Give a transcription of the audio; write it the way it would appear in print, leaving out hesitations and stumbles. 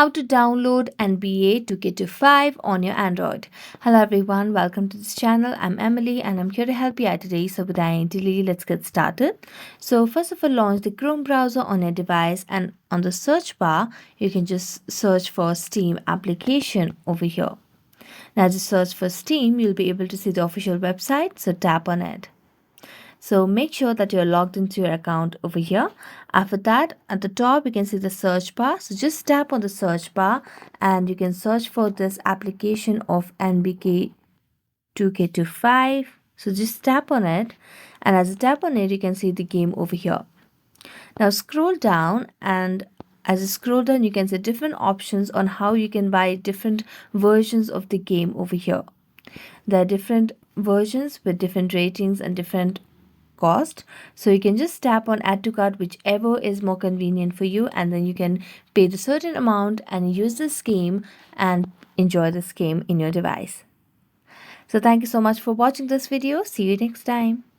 how to download NBA 2K25 on your Android. Hello everyone, welcome to this channel. I'm Emily and I'm here to help you out today. So without any delay, let's get started. So first of all, launch the Chrome browser on your device, and on the search bar, you can just search for Steam application over here. Now as you search for Steam, you'll be able to see the official website, so tap on it. So make sure that you're logged into your account over here. After that, at the top, you can see the search bar. So just tap on the search bar and you can search for this application of NBK 2K25. So just tap on it. And as you tap on it, you can see the game over here. Now scroll down, and as you scroll down, you can see different options on how you can buy different versions of the game over here. There are different versions with different ratings and different cost, so you can just tap on add to cart, whichever is more convenient for you, and then you can pay the certain amount and use this game and enjoy this game in your device. So thank you so much for watching this video. See you next time.